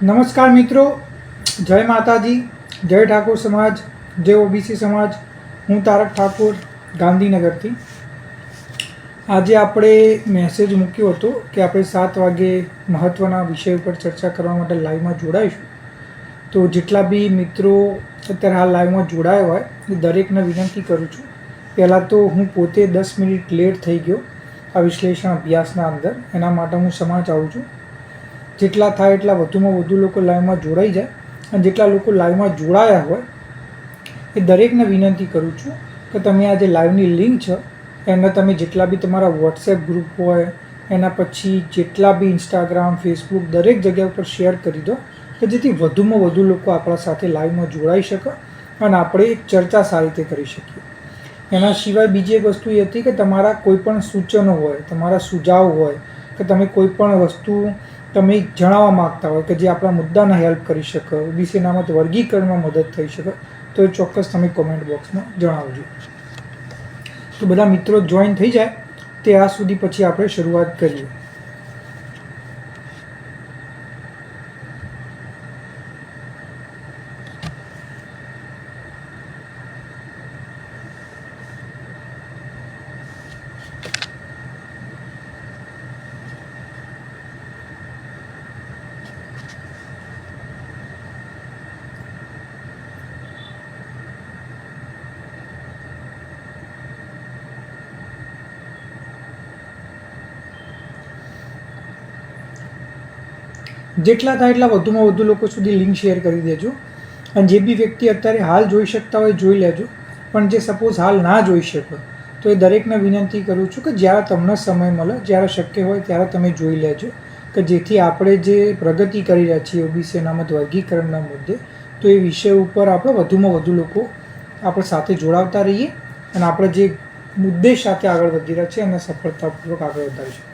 નમસ્કાર મિત્રો, જય માતાજી, જય ઠાકોર સમાજ, જય ઓબીસી સમાજ. હું તારક ઠાકોર ગાંધીનગરથી. આજે આપણે મેસેજ મૂક્યો હતો કે આપણે 7 વાગે મહત્ત્વના વિષય ઉપર ચર્ચા કરવા માટે લાઈવમાં જોડાઈશું. તો જેટલા બી મિત્રો અત્યારે હાલ લાઈવમાં જોડાયા હોય એ દરેકને વિનંતી કરું છું. પહેલાં તો હું પોતે 10 મિનિટ લેટ થઈ ગયો આ વિશ્લેષણ અભ્યાસના અંદર, એના માટે હું ક્ષમા ચાહું છું. જેટલા થાય એટલા વધુમાં વધુ લોકો લાઈવમાં જોડાઈ જાય, અને જેટલા લોકો લાઈવમાં જોડાયા હોય એ દરેકને વિનંતી કરું છું કે તમે આ જે લાઈવની લિંક છે એને તમે જેટલા બી તમારા વોટ્સએપ ગ્રુપ હોય, એના પછી જેટલા બી ઇન્સ્ટાગ્રામ, ફેસબુક દરેક જગ્યા ઉપર શેર કરી દો કે જેથી વધુમાં વધુ લોકો આપણા સાથે લાઈવમાં જોડાઈ શકે અને આપણે એક ચર્ચા સારી રીતે કરી શકીએ. એના સિવાય બીજી એક વસ્તુ એ હતી કે તમારા કોઈ પણ સૂચનો હોય, તમારા સુઝાવ હોય કે તમે કોઈ પણ વસ્તુ તમે જણાવવા માગતા હોય કે જે આપણા મુદ્દાને હેલ્પ કરી શકે, ઓબીસી અનામત વર્ગીકરણમાં મદદ થઈ શકે, તો એ ચોક્કસ તમે કોમેન્ટ બોક્સમાં જણાવજો. તો બધા મિત્રો જોઈન થઈ જાય ત્યાં સુધી પછી આપણે શરૂઆત કરીએ. જેટલા થાય એટલા વધુમાં વધુ લોકો સુધી લિંક શેર કરી દેજો. અને જે બી વ્યક્તિ અત્યારે હાલ જોઈ શકતા હોય જોઈ લેજો, પણ જે સપોઝ હાલ ના જોઈ શકે તો એ દરેકને વિનંતી કરું છું કે જ્યારે તમને સમય મળે, જ્યારે શક્ય હોય ત્યારે તમે જોઈ લેજો, કે જેથી આપણે જે પ્રગતિ કરી રહ્યા છીએ ઓબીસી અનામત વર્ગીકરણના મુદ્દે, તો એ વિષય ઉપર આપણે વધુમાં વધુ લોકો આપણે સાથે જોડાવતા રહીએ અને આપણે જે મુદ્દે સાથે આગળ વધી રહ્યા છીએ એને સફળતાપૂર્વક આગળ વધારી શકીએ.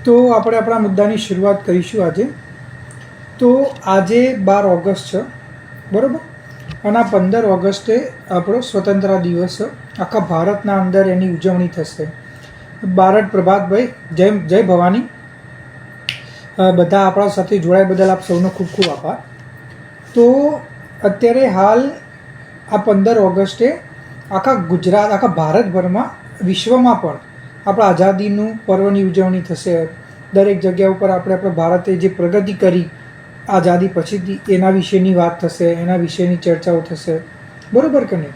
તો આપણે આપણા મુદ્દાની શરૂઆત કરીશું આજે. તો આજે 12 ઓગસ્ટ છે, બરાબર? અને આ 15 ઓગસ્ટે આપણો સ્વતંત્રતા દિવસ છે. આખા ભારતના અંદર એની ઉજવણી થશે. બારડ પ્રભાતભાઈ, જય જય ભવાની, બધા આપણા સાથે જોડાય બદલ આપ સૌનો ખૂબ ખૂબ આભાર. તો અત્યારે હાલ આ 15 ઓગસ્ટે આખા ગુજરાત, આખા ભારતભરમાં, વિશ્વમાં પણ આપણા આઝાદીનું પર્વની ઉજવણી થશે. દરેક જગ્યા ઉપર આપણે ભારતે જે પ્રગતિ કરી આઝાદી પછીથી એના વિશેની વાત થશે, એના વિશેની ચર્ચાઓ થશે, બરાબર કે નહીં?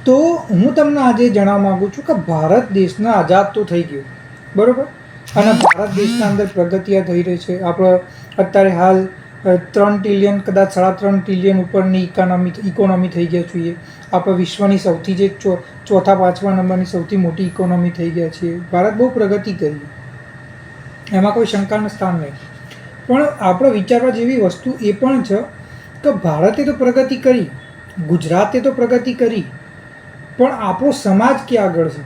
તો હું તમને આજે જણાવવા માગું છું કે ભારત દેશના આઝાદ તો થઈ ગયો, બરાબર? અને ભારત દેશના અંદર પ્રગતિઓ થઈ રહી છે. આપણે અત્યારે હાલ 3 ટ્રિલિયન, કદાચ 3.5 ટ્રિલિયન ઉપરની ઇકોનોમી થઈ ગયા છીએ. આપણે વિશ્વની સૌથી જે ચોથા પાંચમા નંબરની સૌથી મોટી ઇકોનોમી થઈ ગયા છીએ. ભારત બહુ પ્રગતિ કરી, એમાં કોઈ શંકાનું સ્થાન નહીં. પણ આપણે વિચારવા જેવી વસ્તુ એ પણ છે કે ભારતે તો પ્રગતિ કરી, ગુજરાતે તો પ્રગતિ કરી, પણ આપણો સમાજ ક્યાં આગળ છે?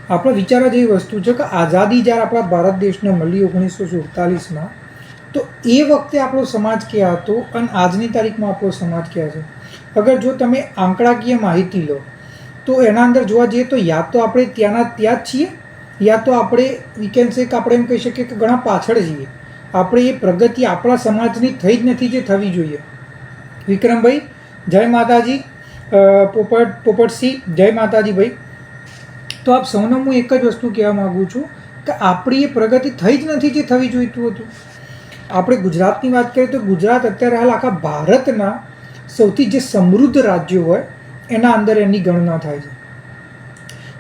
આપણે વિચારવા જેવી વસ્તુ છે કે આઝાદી જ્યારે આપણા ભારત દેશને મળી 1947માં, તો એ વખતે આપણો સમાજ ક્યાં હતો અને આજની તારીખમાં આપણો સમાજ ક્યાં છે? અગર જો તમે આંકડાકીય માહિતી લો તો એના અંદર જોવા જઈએ તો યા તો આપણે ત્યાંના ત્યાં જ છીએ, યા તો આપણે વી કેન સે કે આપણે એમ કહી શકીએ કે ઘણા પાછળ છીએ. આપણે એ પ્રગતિ આપણા સમાજની થઈ જ નથી જે થવી જોઈએ. વિક્રમભાઈ, જય માતાજી. પોપટસિંહ, જય માતાજી ભાઈ. તો આપ સૌને હું એક જ વસ્તુ કહેવા માગું છું કે આપણી એ પ્રગતિ થઈ જ નથી જે થવી જોઈતું હતું. આપણે ગુજરાતની વાત કરીએ તો ગુજરાત અત્યારે હાલ આખા ભારતના સૌથી જે સમૃદ્ધ રાજ્યો હોય એના અંદર એની ગણના થાય છે.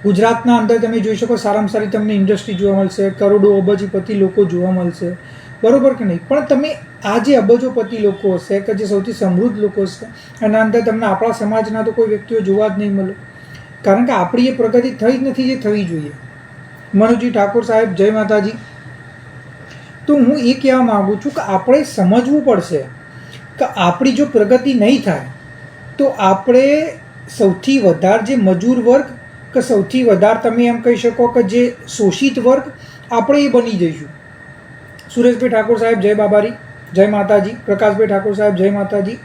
ગુજરાતના અંદર તમે જોઈ શકો સારામાં સારી તમને ઇન્ડસ્ટ્રી જોવા મળશે, કરોડો અબજોપતિ લોકો જોવા મળશે, બરોબર કે નહીં? પણ તમે આ જે અબજોપતિ લોકો હશે કે જે સૌથી સમૃદ્ધ લોકો છે એના અંદર તમને આપણા સમાજના તો કોઈ વ્યક્તિઓ જોવા જ નહીં મળે, કારણ કે આપણી એ પ્રગતિ થઈ જ નથી જે થવી જોઈએ. મનુજી ઠાકોર સાહેબ, જય માતાજી. તો હું એ કહેવા માગું છું કે આપણે સમજવું પડશે કે આપણી જો પ્રગતિ નહીં થાય તો આપણે સૌથી વધારે જે મજૂર વર્ગ કે સૌથી વધારે તમે એમ કહી શકો કે જે શોષિત વર્ગ આપણે એ બની જઈશું. સુરેશભાઈ ઠાકોર સાહેબ, જય બાબારી, જય માતાજી. પ્રકાશભાઈ ઠાકોર સાહેબ, જય માતાજી.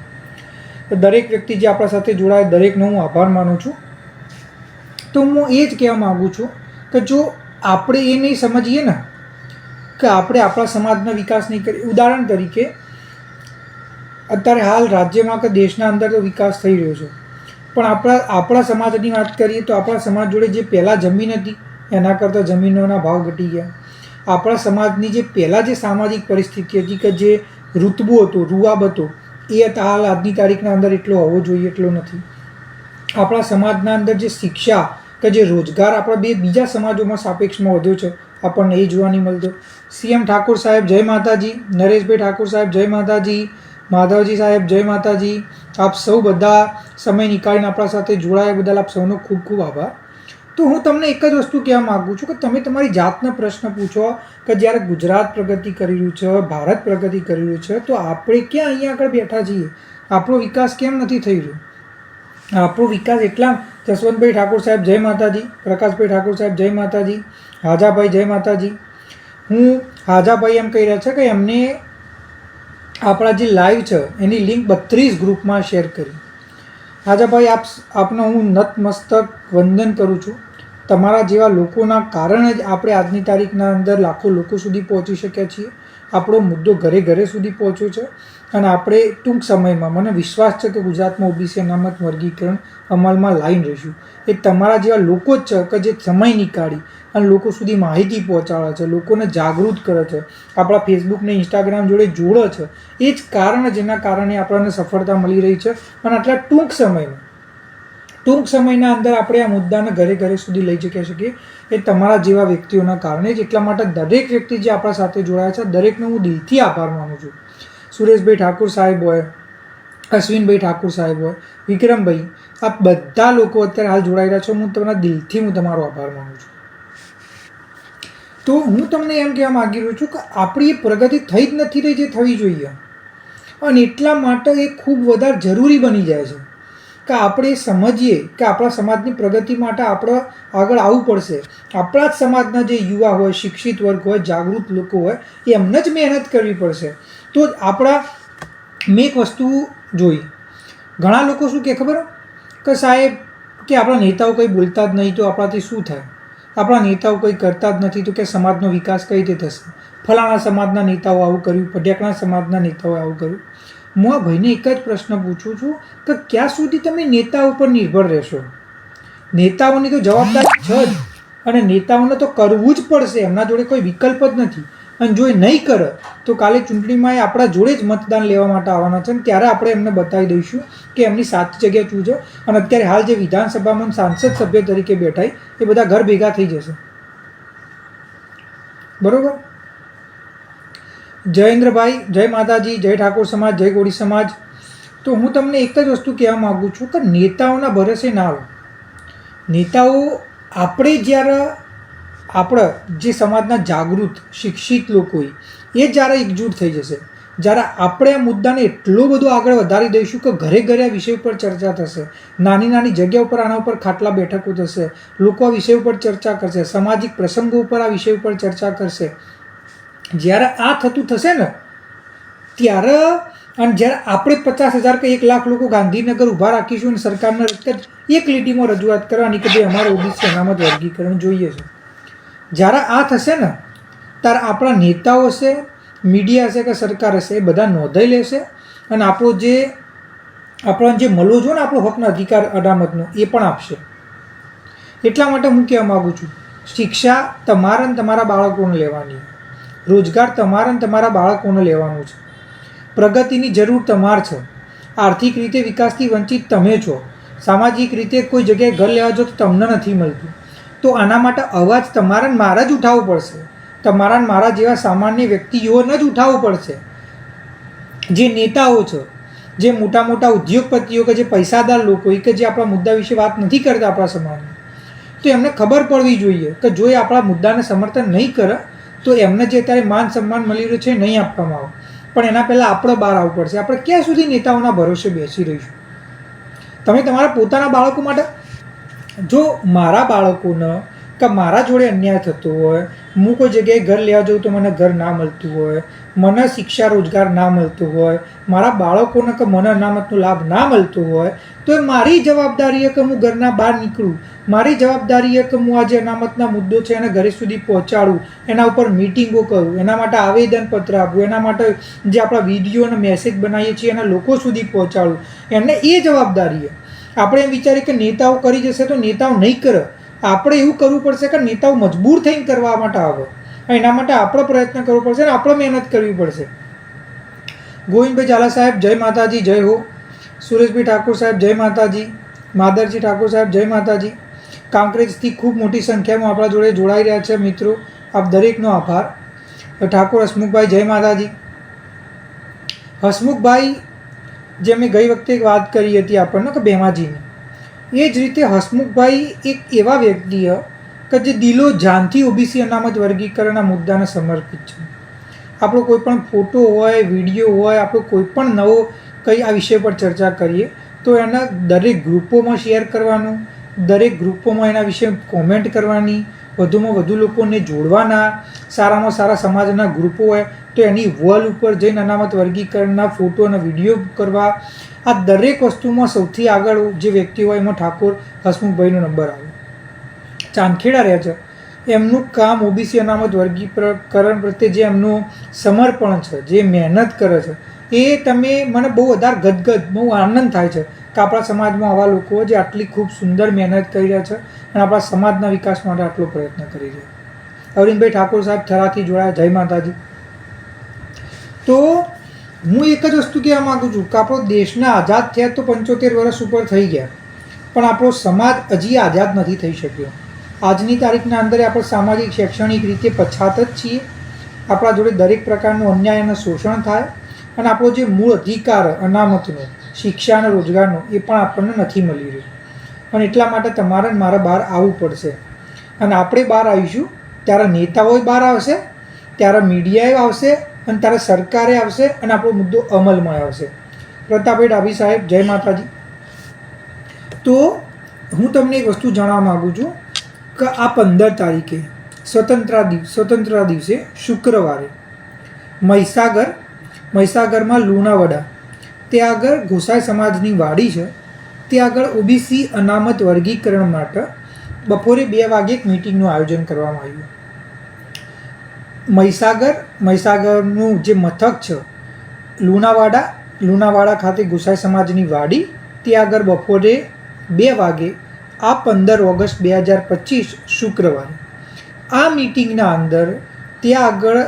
દરેક વ્યક્તિ જે આપણા સાથે જોડાય દરેકનો હું આભાર માનું છું. તો હું એ જ કહેવા માગું છું કે જો આપણે એ નહીં સમજીએ ને કે આપણે આપણા સમાજનો વિકાસ નહીં કરીએ. ઉદાહરણ તરીકે અત્યારે હાલ રાજ્યમાં કે દેશના અંદર તો વિકાસ થઈ રહ્યો છે, પણ આપણા સમાજની વાત કરીએ તો આપણા સમાજ જોડે જે પહેલાં જમીન હતી એના કરતાં જમીનોના ભાવ ઘટી ગયા. આપણા સમાજની જે પહેલાં જે સામાજિક પરિસ્થિતિ હતી કે જે ઋતબો હતો, રૂઆબ હતો, એ હાલ આજની તારીખના અંદર એટલો હોવો જોઈએ એટલો નથી. આપણા સમાજના અંદર જે શિક્ષા કે જે રોજગાર આપણા બીજા સમાજોમાં સાપેક્ષમાં વધ્યો છે, આપણને એ જોવા નહીં મળતો. સીએમ ઠાકોર સાહેબ, જય માતાજી. નરેશભાઈ ઠાકોર સાહેબ, જય માતાજી. માધવજી સાહેબ, જય માતાજી. આપ સૌ બધા સમય નીકાળીને આપણા સાથે જોડાયા બદલ આપ સૌનો ખૂબ ખૂબ આભાર. તો હું તમને એક જ વસ્તુ કહેવા માગું છું કે તમે તમારી જાતનો પ્રશ્ન પૂછો કે જ્યારે ગુજરાત પ્રગતિ કરી રહ્યું છે, ભારત પ્રગતિ કરી રહ્યું છે, તો આપણે ક્યાં અહીંયા આગળ બેઠા છીએ? આપણો વિકાસ કેમ નથી થઈ રહ્યો? આપણો વિકાસ એટલા જસવંતભાઈ ઠાકોર સાહેબ, જય માતાજી. પ્રકાશભાઈ ઠાકોર સાહેબ, જય માતાજી. હાજાભાઈ, જય માતાજી. હું હાજાભાઈ એમ કહી રહ્યા છે કે એમને આપણા જે લાઈવ છે એની લિંક 32 ગ્રુપમાં શેર કરી. હાજાભાઈ, આપનો હું નતમસ્તક વંદન કરું છું. તમારા જેવા લોકોના કારણે જ આપણે આજની તારીખના અંદર લાખો લોકો સુધી પહોંચી શક્યા છીએ. આપણો મુદ્દો ઘરે ઘરે સુધી પહોંચ્યો છે અને આપણે ટૂંક સમયમાં, મને વિશ્વાસ છે કે ગુજરાતમાં ઓબીસી અનામત વર્ગીકરણ અમલમાં લાવીને રહીશું. એ તમારા જેવા લોકો જ છે કે જે સમય નીકાળી અને લોકો સુધી માહિતી પહોંચાડે છે, લોકોને જાગૃત કરે છે, આપણા ફેસબુક ને ઇન્સ્ટાગ્રામ જોડે જોડે છે. એ જ કારણ જેના કારણે આપણને સફળતા મળી રહી છે અને આટલા ટૂંક સમયના અંદર આપણે આ મુદ્દાને ઘરે ઘરે સુધી લઈ જઈ શકીએ. એ તમારા જેવા વ્યક્તિઓના કારણે જ. એટલા માટે દરેક વ્યક્તિ જે આપણા સાથે જોડાયા છે દરેકનો હું દિલથી આભાર માનું છું. સુરેશભાઈ ઠાકોર સાહેબ હોય, અશ્વિનભાઈ ઠાકોર સાહેબ હોય, વિક્રમભાઈ, આ બધા લોકો અત્યારે હાલ જોડાઈ રહ્યા છો. હું તમારા દિલથી તમારો આભાર માનું છું. તો હું તમને એમ કહેવા માગી રહ્યો છું કે આપણી પ્રગતિ થઈ જ નથી રહી જે થવી જોઈએ, અને એટલા માટે એ ખૂબ વધારે જરૂરી બની જાય છે કે આપણે સમજીએ કે આપણા સમાજની પ્રગતિ માટે આપણે આગળ આવવું પડશે. આપણા જ સમાજના જે યુવા હોય, શિક્ષિત વર્ગ હોય, જાગૃત લોકો હોય, એમને જ મહેનત કરવી પડશે. તો જ મેં એક વસ્તુ જોઈ, ઘણા લોકો શું કહે ખબર કે સાહેબ કે આપણા નેતાઓ કંઈ બોલતા જ નહીં તો આપણાથી શું થાય? આપણા નેતાઓ કંઈ કરતા જ નથી તો કે સમાજનો વિકાસ કઈ રીતે થશે? ફલાણા સમાજના નેતાઓ આવું કર્યું, પઢિયાકણા સમાજના નેતાઓએ આવું કર્યું. હું આ ભાઈને એક જ પ્રશ્ન પૂછું છું કે ક્યાં સુધી તમે નેતાઓ પર નિર્ભર રહેશો? નેતાઓની તો જવાબદારી છે જ, અને નેતાઓને તો કરવું જ પડશે. એમના જોડે કોઈ વિકલ્પ જ નથી. અને જો એ નહીં કરે તો કાલે ચૂંટણીમાં એ આપણા જોડે જ મતદાન લેવા માટે આવવાના છે, અને ત્યારે આપણે એમને બતાવી દઈશું કે એમની સાચી જગ્યા શું છે. અને અત્યારે હાલ જે વિધાનસભામાં સાંસદ સભ્ય તરીકે બેઠાય એ બધા ઘર ભેગા થઈ જશે. બરોબર? જયેન્દ્રભાઈ, જય માતાજી. જય ઠાકોર સમાજ, જય કોળી સમાજ. તો હું તમને એક જ વસ્તુ કહેવા માગું છું કે નેતાઓના ભરોસે ના રહો. નેતાઓ આપણે જ્યારે આપણા જે સમાજના જાગૃત શિક્ષિત લોકો હોય એ જ્યારે એકજૂટ થઈ જશે, જ્યારે આપણે આ મુદ્દાને એટલો બધો આગળ વધારી દઈશું કે ઘરે ઘરે આ વિષય ઉપર ચર્ચા થશે, નાની નાની જગ્યા ઉપર આના ઉપર ખાટલા બેઠકો થશે, લોકો આ વિષય ઉપર ચર્ચા કરશે, સામાજિક પ્રસંગો ઉપર આ વિષય ઉપર ચર્ચા કરશે. જ્યારે આ થતું થશે ને ત્યારે, અને જ્યારે આપણે 50,000 કે 1 લાખ લોકો ગાંધીનગર ઊભા રાખીશું અને સરકારને એક લીટીમાં રજૂઆત કરવાની કે ભાઈ અમારે ઓબીસી અનામત વર્ગીકરણ જોઈએ છે, જ્યારે આ થશે ને ત્યારે આપણા નેતાઓ હશે, મીડિયા હશે કે સરકાર હશે, એ બધા નોંધાઈ લેશે અને આપણો જે મળવો જોઈએ ને આપણો હકનો અધિકાર અનામતનો એ પણ આપશે. એટલા માટે હું કહેવા માગું છું, શિક્ષા તમારે અને તમારા બાળકોને લેવાની, રોજગાર તમારે અને તમારા બાળકોને લેવાનું છે, પ્રગતિની જરૂર તમારે છે, આર્થિક રીતે વિકાસથી વંચિત તમે છો, સામાજિક રીતે કોઈ જગ્યાએ ઘર લેવા જો તો તમને નથી મળતું. તો આના માટે અવાજ તમારા મારા જ ઉઠાવવો પડશે. તમારા મારા જેવા સામાન્ય વ્યક્તિઓને જ ઉઠાવવું પડશે. જે નેતાઓ છે, જે મોટા મોટા ઉદ્યોગપતિઓ કે જે પૈસાદાર લોકો કે જે આપણા મુદ્દા વિશે વાત નથી કરતા આપણા સમાજમાં, તો એમને ખબર પડવી જોઈએ કે જો એ આપણા મુદ્દાને સમર્થન નહીં કરે તો એમને જે અત્યારે માન સન્માન મળી રહ્યું છે નહીં આપવામાં આવે. પણ એના પહેલાં આપણે બહાર આવવું પડશે. આપણે ક્યાં સુધી નેતાઓના ભરોસે બેસી રહીશું? તમે તમારા પોતાના બાળકો માટે, જો મારા બાળકોને કે મારા જોડે અન્યાય થતો હોય, હું કોઈ જગ્યાએ ઘર લેવા જાઉં તો મને ઘર ના મળતું હોય, મને શિક્ષા રોજગાર ના મળતું હોય, મારા બાળકોને કે મને અનામતનો લાભ ના મળતો હોય, તો એ મારી જવાબદારી કે હું ઘરના બહાર નીકળું. મારી જવાબદારી કે હું આ જે અનામતના મુદ્દો છે એને ઘરે સુધી પહોંચાડું, એના ઉપર મિટિંગો કરું, એના માટે આવેદનપત્ર આપું, એના માટે જે આપણા વિડીયો અને મેસેજ બનાવીએ છીએ એના લોકો સુધી પહોંચાડું. એમને એ જવાબદારી. આપણે એમ વિચારીએ કે નેતાઓ કરી જશે તો નેતાઓ નહીં કરે. આપણે એવું કરવું પડશે કે નેતાઓ મજબૂર થઈને કરવા માટે આવે. એના માટે આપણે પ્રયત્ન કરવો પડશે અને આપણે મહેનત કરવી પડશે. ગોવિંદભાઈ ઝાલા સાહેબ જય માતાજી, જય હો. સુરેશભાઈ ઠાકોર સાહેબ જય માતાજી. માધરજી ઠાકોર સાહેબ જય માતાજી. કાંકરેજથી ખૂબ મોટી સંખ્યામાં આપણા જોડે જોડાઈ રહ્યા છે મિત્રો. આપ દરેકનો આભાર. ઠાકોર હસમુખભાઈ જય માતાજી. હસમુખભાઈ જે મેં ગઈ વખતે વાત કરી હતી આપણને કે બેમાજીની, એ જ રીતે હસમુખભાઈ એક એવા વ્યક્તિ કે જે દિલો જાનથી ઓબીસી અનામત વર્ગીકરણના મુદ્દાને સમર્પિત છે. આપણો કોઈ પણ ફોટો હોય, વિડીયો હોય, આપણો કોઈ પણ નવો કંઈ આ વિષય પર ચર્ચા કરીએ તો એના દરેક ગ્રુપોમાં શેર કરવાનું, દરેક ગ્રુપોમાં એના વિશે કોમેન્ટ કરવાની, વધુમાં વધુ લોકોને જોડવાના, સારામાં સારા સમાજના ગ્રુપો હોય તો એની વોલ ઉપર જઈને અનામત વર્ગીકરણના ફોટો અને વિડીયો કરવા. આ દરેક વસ્તુમાં સૌથી આગળ જે વ્યક્તિ હોય એમાં ઠાકોર હસમુખભાઈનો નંબર આવે. ચાંદખેડા રહે છે. એમનું કામ ઓબીસી અનામત વર્ગીકરણ પ્રત્યે જે એમનું સમર્પણ છે, જે મહેનત કરે છે, એ તમે મને બહુ વધારે ગદગદ, બહુ આનંદ થાય છે કે આપણા સમાજમાં આવા લોકો જે આટલી ખૂબ સુંદર મહેનત કરી રહ્યા છે અને આપણા સમાજના વિકાસ માટે આટલો પ્રયત્ન કરી રહ્યા. અરવિંદભાઈ ઠાકોર સાહેબ થરાથી જોડાયા, જય માતાજી. તો હું એક જ વસ્તુ કહેવા માગું છું કે આપણો દેશના આઝાદ થયા તો 75 વર્ષ ઉપર થઈ ગયા, પણ આપણો સમાજ હજી આઝાદ નથી થઈ શક્યો. આજની તારીખના અંદર આપણે સામાજિક શૈક્ષણિક રીતે પછાત જ છીએ. આપણા જોડે દરેક પ્રકારનું અન્યાય અને શોષણ થાય અને આપણો જે મૂળ અધિકાર અનામતનો, શિક્ષા અને રોજગારનો, એ પણ આપણને નથી મળી રહ્યો. અને એટલા માટે તમારે મારે બહાર આવવું પડશે. અને આપણે બહાર આવીશું ત્યારે નેતાઓ બહાર આવશે, ત્યારે મીડિયાએ આવશે અને ત્યારે સરકારે આવશે અને આપણો મુદ્દો અમલમાં આવશે. પ્રતાપભાઈ ડાભી સાહેબ જય માતાજી. તો હું તમને એક વસ્તુ જણાવવા માગું છું કે આ 15 તારીખે સ્વતંત્રતા દિવસે શુક્રવારે મહીસાગરમાં લુણાવાડા ત્યાં આગળ ગોસાઈ સમાજની વાડી છે, ત્યાં આગળ ઓબીસી અનામત વર્ગીકરણ માટે બપોરે 2 વાગે એક મિટિંગનું આયોજન કરવામાં આવ્યું. મહીસાગરનું જે મથક છે લુણાવાડા ખાતે ગોસાઈ સમાજની વાડી, ત્યાં આગળ બપોરે 2 વાગે આ 15 ઓગસ્ટ 2025 શુક્રવારે આ મિટિંગના અંદર ત્યાં આગળ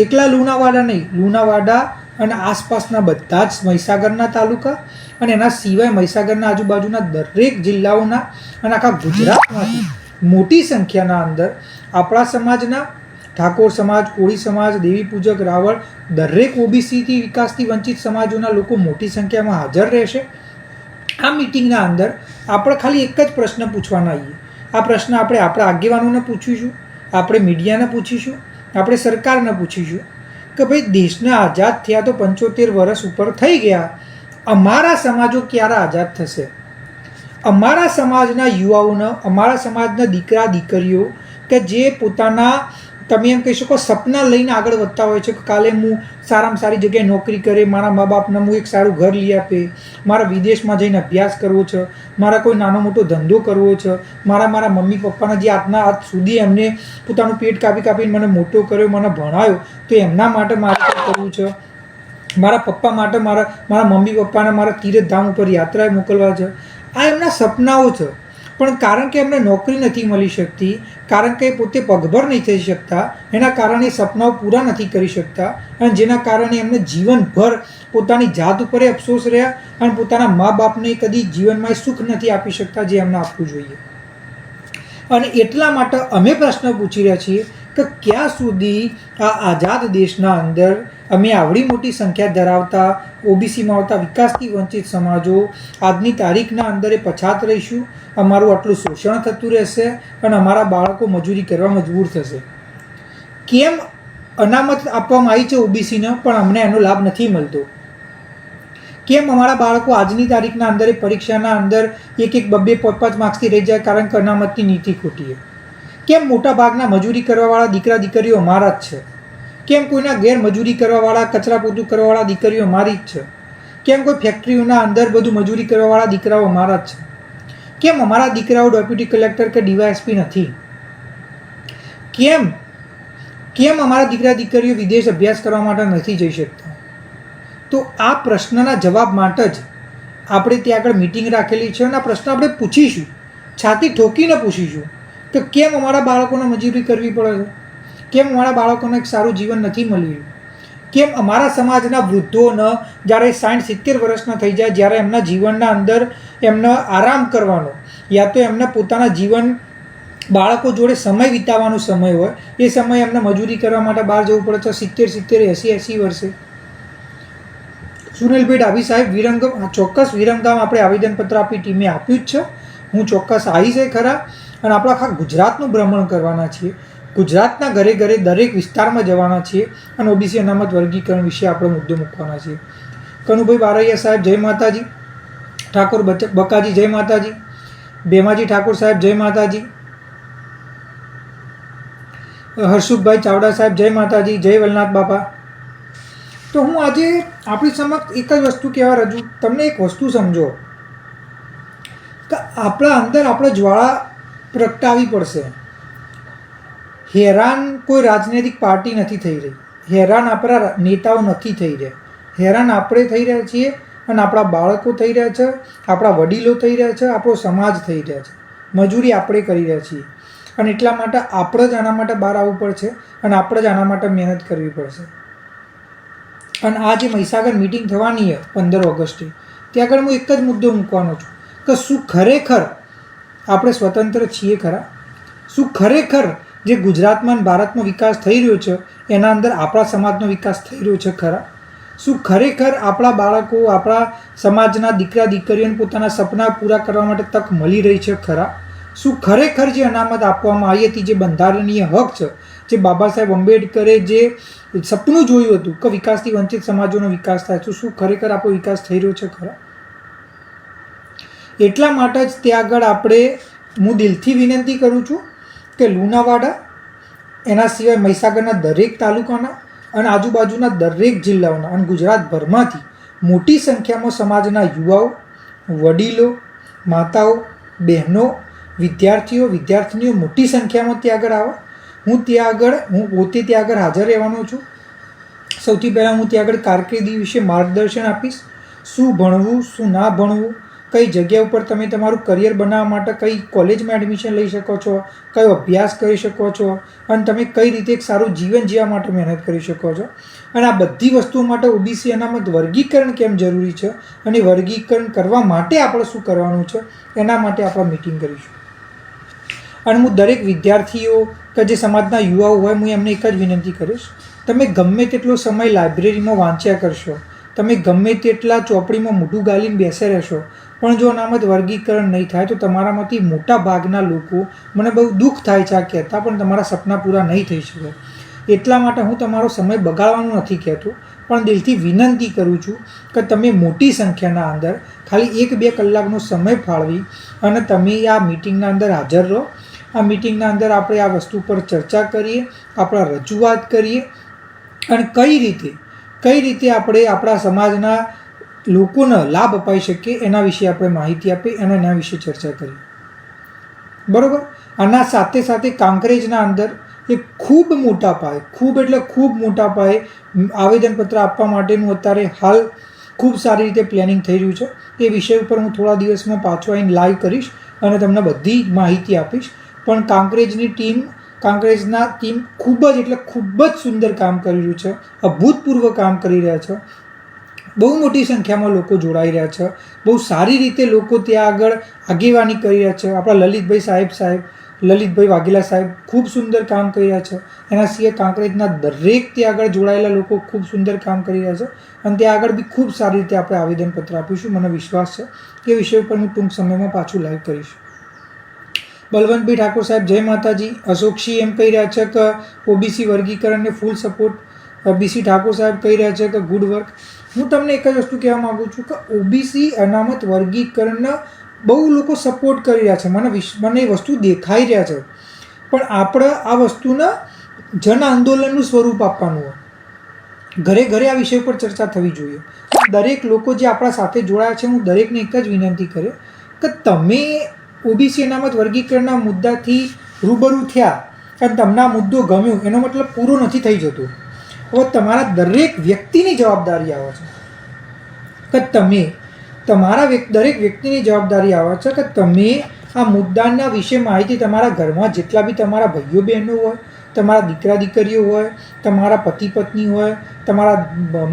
એકલા લુણાવાડા નહીં, લુણાવાડા અને આસપાસના બધા જ મહીસાગરના તાલુકા અને એના સિવાય મહીસાગરના આજુબાજુના દરેક જિલ્લાઓના અને આખા ગુજરાતમાંથી મોટી સંખ્યાના અંદર આપણા સમાજના ઠાકોર સમાજ, કોળી સમાજ, દેવી પૂજક, રાવળ, દરેક ઓબીસીથી વિકાસથી વંચિત સમાજોના લોકો મોટી સંખ્યામાં હાજર રહેશે. આ મિટિંગના અંદર આપણે ખાલી એક જ પ્રશ્ન પૂછવાના છીએ. આ પ્રશ્ન આપણે આપણા આગેવાનોને પૂછીશું, આપણે મીડિયાને પૂછીશું, આપણે સરકારને પૂછીશું કે ભાઈ દેશના આઝાદ થયા તો 75 વર્ષ ઉપર થઈ ગયા, અમારા સમાજો ક્યારે આઝાદ થશે? અમારા સમાજના યુવાઓને, અમારા સમાજના દીકરા દીકરીઓ કે જે પોતાના, તમે એમ કહી શકો, સપના લઈને આગળ વધતા હોય છે કે કાલે હું સારામાં સારી જગ્યાએ નોકરી કરે, મારા મા બાપને હું એક સારું ઘર લઈ આપે, મારા વિદેશમાં જઈને અભ્યાસ કરવો છે, મારા કોઈ નાનો મોટો ધંધો કરવો છે, મારા મમ્મી પપ્પાના જે આજ સુધી એમને પોતાનું પેટ કાપીને મને મોટો કર્યો, મને ભણાવ્યો, તો એમના માટે મારે કંઈ કરવું છે. મારા પપ્પા માટે મારા મમ્મી પપ્પાને મારા તીર્થધામ ઉપર યાત્રાએ મોકલવા છે. આ એમના સપનાઓ છે. પણ કારણ કે એમને નોકરી નથી મળી શકતી, કારણ કે પોતે પગભર નહીં થઈ શકતા, એના કારણે સપનાઓ પૂરા નથી કરી શકતા, અને જેના કારણે એમને જીવનભર પોતાની જાત ઉપર અફસોસ રહ્યા અને પોતાના મા બાપને કદી જીવનમાં સુખ નથી આપી શકતા જે એમને આપવું જોઈએ. અને એટલા માટે અમે પ્રશ્ન પૂછી રહ્યા છીએ કે ક્યાં સુધી આ આઝાદ દેશના અંદર અમે આવડી મોટી સંખ્યા ધરાવતા ઓબીસીમાં આવતા વિકાસથી વંચિત સમાજો આજની તારીખના અંદર પછાત રહીશું, અમારું આટલું શોષણ થતું રહેશે અને અમારા બાળકો મજૂરી કરવા મજબૂર થશે. કેમ અનામત આપવામાં આવી છે ઓબીસીને પણ અમને એનો લાભ નથી મળતો? કેમ અમારા બાળકો આજની તારીખના અંદર પરીક્ષાના અંદર 1-2-5 માર્ક્સથી રહી જાય કારણ કે અનામતની નીતિ ખોટી છે? કેમ મોટા ભાગના મજૂરી કરવાવાળા દીકરા દીકરીઓ અમારા જ છે? કેમ કોઈના ઘેર મજૂરી કરવાવાળા, કચરા પોતું કરવાવાળા દીકરીઓ અમારી જ છે? કેમ કોઈ ફેક્ટરીઓના અંદર બધું મજૂરી કરવાવાળા દીકરાઓ અમારા જ છે? કેમ અમારા દીકરાઓ ડેપ્યુટી કલેક્ટર કે ડીવાયએસપી નથી? કેમ અમારા દીકરા દીકરીઓ વિદેશ અભ્યાસ કરવા માટે નથી જઈ શકતા? તો આ પ્રશ્નના જવાબ માટે જ આપણે ત્યાં આગળ મિટિંગ રાખેલી છે અને આ પ્રશ્ન આપણે પૂછીશું, છાતી ઠોકીને પૂછીશું કે કેમ અમારા બાળકોને મજૂરી કરવી પડે છે? કેમ અમારા બાળકોને એક સારું જીવન નથી મળી રહ્યું? કેમ અમારા સમાજના વૃદ્ધોને જ્યારે 60-70 વર્ષના થઈ જાય, જ્યારે એમના જીવનના અંદર એમને આરામ કરવાનો યા તો એમને પોતાના જીવન બાળકો જોડે સમય વિતાવવાનો સમય હોય, એ સમય એમને મજૂરી કરવા માટે બહાર જવું પડે છે 70, 80 વર્ષે? સુનિલભાઈ ડાભી સાહેબ વિરમગામ, ચોક્કસ વિરમગામ આપણે આવેદનપત્ર આપી ટીમે આપ્યું જ છે. હું ચોક્કસ આવી છે ખરા, અને આપણે આખા ગુજરાતનું ભ્રમણ કરવાના છીએ, ગુજરાતના ઘરે ઘરે દરેક વિસ્તારમાં જવાના છીએ અને ઓબીસી અનામત વર્ગીકરણ વિશે આપણે મુદ્દો મૂકવાના છીએ. કનુભાઈ બારૈયા સાહેબ જય માતાજી, ઠાકોર બકાજી જય માતાજી, ભેમાજી ઠાકોર સાહેબ જય માતાજી, હર્ષુભાઈ ચાવડા સાહેબ જય માતાજી, જય વલનાથ બાપા. તો હું આજે આપણી સમક્ષ એક જ વસ્તુ કહેવા રજૂ, તમને એક વસ્તુ સમજો કે આપણા અંદર આપણે જ્વાળા પ્રગટાવવી પડશે. હેરાન કોઈ રાજનૈતિક પાર્ટી નથી થઈ રહી, હેરાન આપણા નેતાઓ નથી થઈ રહ્યા, હેરાન આપણે થઈ રહ્યા છીએ અને આપણા બાળકો થઈ રહ્યા છે, આપણા વડીલો થઈ રહ્યા છે, આપણો સમાજ થઈ રહ્યા છે. મજૂરી આપણે કરી રહ્યા છીએ અને એટલા માટે આપણે જ આના માટે બહાર આવવું પડશે અને આપણે જ આના માટે મહેનત કરવી પડશે. અને આ જે મહીસાગર મિટિંગ થવાની છે 15 ઓગસ્ટે, ત્યાં આગળ હું એક જ મુદ્દો મૂકવાનો છું કે શું ખરેખર આપણે સ્વતંત્ર છીએ ખરા? શું ખરેખર જે ગુજરાતમાં ભારતનો વિકાસ થઈ રહ્યો છે એના અંદર આપણા સમાજનો વિકાસ થઈ રહ્યો છે ખરા? શું ખરેખર આપણા બાળકો, આપણા સમાજના દીકરા દીકરીઓને પોતાના સપના પૂરા કરવા માટે તક મળી રહી છે ખરા? શું ખરેખર જે અનામત આપવામાં આવી હતી, જે બંધારણીય હક છે, જે બાબા સાહેબ આંબેડકરે જે સપનું જોયું હતું કે વિકાસથી વંચિત સમાજોનો વિકાસ થાય છે, શું ખરેખર આપણો વિકાસ થઈ રહ્યો છે ખરા? એટલા માટે જ ત્યાં આગળ હું દિલથી વિનંતી કરું છું કે લુણાવાડા, એના સિવાય મહીસાગરના દરેક તાલુકાના અને આજુબાજુના દરેક જિલ્લાઓના અને ગુજરાતભરમાંથી મોટી સંખ્યામાં સમાજના યુવાઓ, વડીલો, માતાઓ, બહેનો, વિદ્યાર્થીનીઓ મોટી સંખ્યામાં ત્યાં આગળ આવે. હું પોતે ત્યાં આગળ હાજર રહેવાનો છું. સૌથી પહેલાં હું ત્યાં આગળ કારકિર્દી વિશે માર્ગદર્શન આપીશ, શું ભણવું, શું ના ભણવું, કઈ જગ્યા ઉપર તમે તમારું કરિયર બનાવવા માટે કઈ કોલેજમાં એડમિશન લઈ શકો છો, કયો અભ્યાસ કરી શકો છો અને તમે કઈ રીતે એક સારું જીવન જીવવા માટે મહેનત કરી શકો છો. અને આ બધી વસ્તુઓ માટે ઓબીસી અનામત વર્ગીકરણ કેમ જરૂરી છે અને વર્ગીકરણ કરવા માટે આપણે શું કરવાનું છે એના માટે આપણે મિટિંગ કરીશું. અને હું દરેક વિદ્યાર્થીઓ કે જે સમાજના યુવાઓ હોય, હું એમને એક જ વિનંતી કરીશ, તમે ગમે તેટલો સમય લાઇબ્રેરીમાં વાંચ્યા કરશો, તમે ગમે તેટલા ચોપડીમાં મોઢું ગાલીને બેસે રહેશો, પણ જો અનામત વર્ગીકરણ નહીં થાય તો તમારામાંથી મોટા ભાગના લોકો, મને બહુ દુઃખ થાય છે આ કહેતા, પણ તમારા સપના પૂરા નહીં થઈ શકે. એટલા માટે હું તમારો સમય બગાડવાનું નથી કહેતો, પણ દિલથી વિનંતી કરું છું કે તમે મોટી સંખ્યાના અંદર ખાલી 1-2 કલાકનો સમય ફાળવી અને તમે આ મિટિંગના અંદર હાજર રહો. આ મિટિંગના અંદર આપણે આ વસ્તુ પર ચર્ચા કરીએ, આપણા રજૂઆત કરીએ અને કઈ રીતે આપણે આપણા સમાજના લોકોને લાભ અપાઈ શકીએ એના વિશે આપણે માહિતી આપીએ અને એના વિશે ચર્ચા કરીએ. બરાબર? આના સાથે સાથે કાંકરેજના અંદર એક ખૂબ મોટા પાયે આવેદનપત્ર આપવા માટેનું અત્યારે હાલ ખૂબ સારી રીતે પ્લાનિંગ થઈ રહ્યું છે. એ વિષય ઉપર હું થોડા દિવસમાં પાછો આવીને લાઈવ કરીશ અને તમને બધી માહિતી આપીશ. પણ કાંકરેજના ટીમ ખૂબ જ સુંદર કામ કરી રહ્યું છે, અભૂતપૂર્વ કામ કરી રહ્યા છે. બહુ મોટી સંખ્યામાં લોકો જોડાઈ રહ્યા છે, બહુ સારી રીતે લોકો ત્યાં આગળ આગેવાની કરી રહ્યા છે. આપણા લલિતભાઈ વાઘેલા સાહેબ ખૂબ સુંદર કામ કરી રહ્યા છે. એના સિવાય કાંકરેજના દરેક ત્યાં આગળ જોડાયેલા લોકો ખૂબ સુંદર કામ કરી રહ્યા છે અને ત્યાં આગળ બી ખૂબ સારી રીતે આપણે આવેદનપત્ર આપીશું. મને વિશ્વાસ છે કે એ વિષય ઉપર હું ટૂંક સમયમાં પાછું લાઈવ કરીશ. બલવંતભાઈ ઠાકોર સાહેબ, જય માતાજી. અશોકસિંહ એમ કહી રહ્યા છે કે ઓબીસી વર્ગીકરણને ફૂલ સપોર્ટ. બીસી ઠાકોર સાહેબ કહી રહ્યા છે કે ગુડ વર્ક. હું તમને એક જ વસ્તુ કહેવા માગું છું કે ઓબીસી અનામત વર્ગીકરણના બહુ લોકો સપોર્ટ કરી રહ્યા છે. મને એ વસ્તુ દેખાઈ રહ્યા છે, પણ આપણે આ વસ્તુના જન આંદોલનનું સ્વરૂપ આપવાનું હોય. ઘરે ઘરે આ વિષય પર ચર્ચા થવી જોઈએ. દરેક લોકો જે આપણા સાથે જોડાયા છે, હું દરેકને એક જ વિનંતી કરે કે તમે ઓબીસી અનામત વર્ગીકરણના મુદ્દાથી રૂબરૂ થયા અને તમને આ મુદ્દો ગમ્યો, એનો મતલબ પૂરો નથી થઈ જતો. હવે તમારા દરેક વ્યક્તિની જવાબદારી આવે છે કે દરેક વ્યક્તિની જવાબદારી આવે છે કે તમે આ મુદ્દાના વિશે માહિતી તમારા ઘરમાં જેટલા બી તમારા ભાઈઓ બહેનો હોય, તમારા દીકરા દીકરીઓ હોય, તમારા પતિ પત્ની હોય, તમારા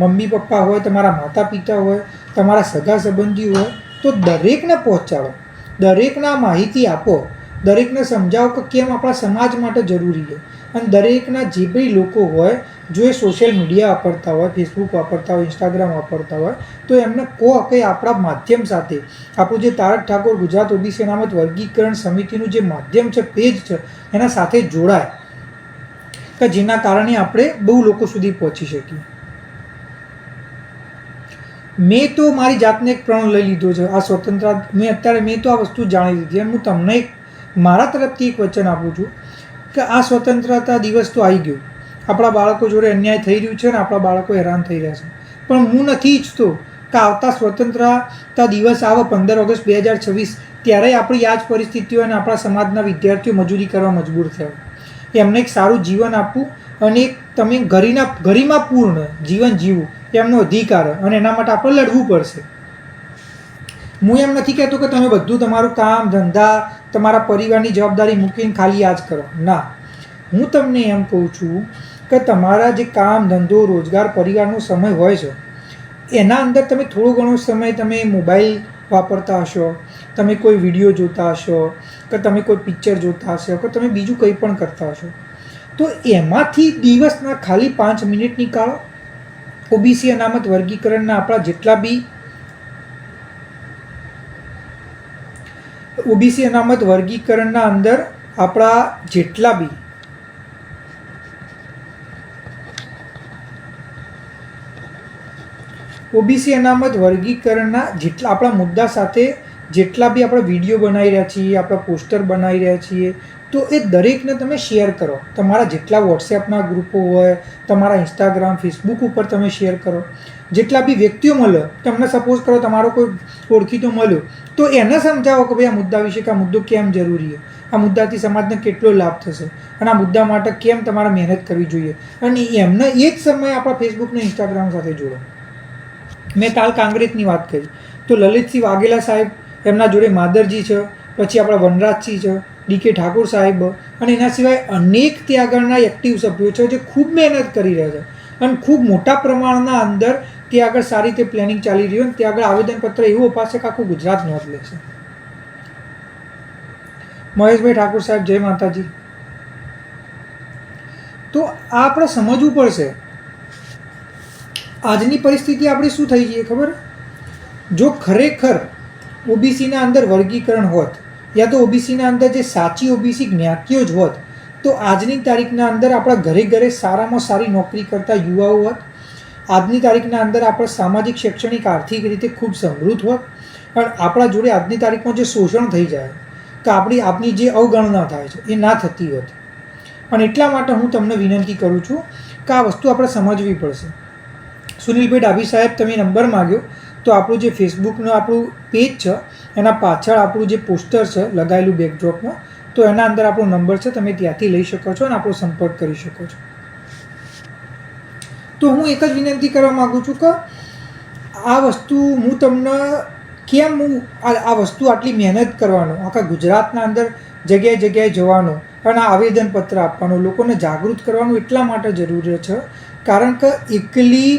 મમ્મી પપ્પા હોય, તમારા માતા પિતા હોય, તમારા સગા સંબંધી હોય, તો દરેકને પહોંચાડો, દરેકને આ માહિતી આપો, દરેકને સમજાવો કે કેમ આપણા સમાજ માટે જરૂરી છે. અને દરેકના જે બી લોકો હોય, જો એ સોશિયલ મીડિયા વાપરતા હોય, ફેસબુક વાપરતા હોય, ઇન્સ્ટાગ્રામ વાપરતા હોય, તો એમને કહો કે આપણા માધ્યમ સાથે આપણું જે તારક ઠાકોર ગુજરાત ઓબીસી અનામત વર્ગીકરણ સમિતિનું જે માધ્યમ છે, પેજ છે, એના સાથે જોડાય કે જેના કારણે આપણે બહુ લોકો સુધી પહોંચી શકીએ. મેં તો મારી જાતને એક પ્રણ લઈ લીધો છે આ સ્વતંત્રતા. મેં તો આ વસ્તુ જાણી લીધી અને હું તમને મારા તરફથી એક વચન આપું છું કે આ સ્વતંત્રતા દિવસ તો આવી ગયો. આપણા બાળકો જોડે અન્યાય થઈ રહ્યું છે અને આપણા બાળકો હેરાન થઈ રહ્યા છે, પણ હું નથી ઈચ્છતો કે આવતા સ્વતંત્રતા દિવસ આવે 15 ઓગસ્ટ 2026 ત્યારે આપણી આ જ પરિસ્થિતિઓ અને આપણા સમાજના વિદ્યાર્થીઓ મજૂરી કરવા મજબૂર થયા. એમને એક સારું જીવન આપવું અને તમે ગરિમાપૂર્ણ જીવન જીવવું એમનો અધિકાર, અને એના માટે આપણે લડવું પડશે. હું એમ નથી કહેતો કે તમે બધું તમારું કામ ધંધા તમારા પરિવારની જવાબદારી મૂકીને ખાલી આ જ કરો. ના, હું તમને એમ કહું છું કે તમારા જે કામ ધંધો રોજગાર પરિવારનો સમય હોય છે, એના અંદર તમે થોડો ઘણો સમય તમે મોબાઈલ વાપરતા હશો, તમે કોઈ વિડીયો જોતા હશો, કે તમે કોઈ પિક્ચર જોતા હશો, કે તમે બીજું કંઈ પણ કરતા હશો, તો એમાંથી દિવસના ખાલી 5 મિનિટ નીકાળો. ઓબીસી અનામત વર્ગીકરણના આપણા જેટલા બી ઓબીસી અનામત વર્ગીકરણના અંદર આપણા જેટલા બી ઓબીસી અનામત વર્ગીકરણના જેટલા આપણા મુદ્દા સાથે જેટલા બી આપણે વિડીયો બનાવી રહ્યા છીએ, આપણા પોસ્ટર બનાવી રહ્યા છીએ, તો એ દરેકને તમે શેર કરો. તમારા જેટલા વોટ્સએપના ગ્રુપો હોય, તમારા ઇન્સ્ટાગ્રામ ફેસબુક ઉપર તમે શેર કરો. જેટલા બી વ્યક્તિઓ મળ્યો, તમને સપોઝ કરો તમારો કોઈ ઓળખીતો મળ્યો, તો એને સમજાવો કે ભાઈ આ મુદ્દા વિશે કે આ મુદ્દો કેમ જરૂરી છે, આ મુદ્દાથી સમાજને કેટલો લાભ થશે અને આ મુદ્દા માટે કેમ તમારે મહેનત કરવી જોઈએ. અને એમને એ જ સમયે આપણા ફેસબુક અને ઇન્સ્ટાગ્રામ સાથે જોડો. મેં કાલ કાંકરેજની વાત કરી તો લલિતસિંહ વાઘેલા સાહેબ, એમના જોડે માદરજી છે, પછી આપણા વનરાજસિંહ છે, ડીકે ઠાકોર સાહેબ, અને એના સિવાય અનેક ત્યાં આગળના એક્ટિવ સભ્યો છે જે ખૂબ મહેનત કરી રહ્યા છે અને ખૂબ મોટા પ્રમાણના અંદર ત્યાં આગળ સારી રીતે પ્લાનિંગ ચાલી રહ્યું. ત્યાં આગળ આવેદનપત્ર એવું અપાશે કે આખું ગુજરાત નોંધ લેશે. મહેશભાઈ ઠાકોર સાહેબ, જય માતાજી. તો આ આપણે સમજવું પડશે. આજની પરિસ્થિતિ આપણી શું થઈ ગઈ ખબર? જો ખરેખર ઓબીસીના અંદર વર્ગીકરણ હોત, યા તો ઓબીસીના અંદર જે સાચી ઓબીસી જ્ઞાતિઓ જ હોત, તો આજની તારીખના અંદર આપણા ઘરે ઘરે સારામાં સારી નોકરી કરતા યુવાઓ હોત. આજની તારીખના અંદર આપણે સામાજિક શૈક્ષણિક આર્થિક રીતે ખૂબ સમૃદ્ધ હોત. પણ આપણા જોડે આજની તારીખમાં જે શોષણ થઈ જાય કે આપણી જે અવગણના થાય છે એ ના થતી હોત. પણ એટલા માટે હું તમને વિનંતી કરું છું કે આ વસ્તુ આપણે સમજવી પડશે. સુનિલભાઈ ડાભી સાહેબ, તમે નંબર માગ્યો તો આપણું જે ફેસબુકનું આપણું પેજ છે એના પાછળ આપણું જે પોસ્ટર છે લગાવેલું બેકડ્રોપમાં, તો એના અંદર આપણો નંબર છે, તમે ત્યાંથી લઈ શકો છો અને આપણો સંપર્ક કરી શકો છો. તો હું એક જ વિનંતી કરવા માગું છું કે આ વસ્તુ હું તમને કેમ હું આ વસ્તુ આટલી મહેનત કરવાનો, આખા ગુજરાતના અંદર જગ્યાએ જગ્યાએ જવાનું અને આ આવેદનપત્ર આપવાનું, લોકોને જાગૃત કરવાનું એટલા માટે જરૂરી છે કારણ કે એકલી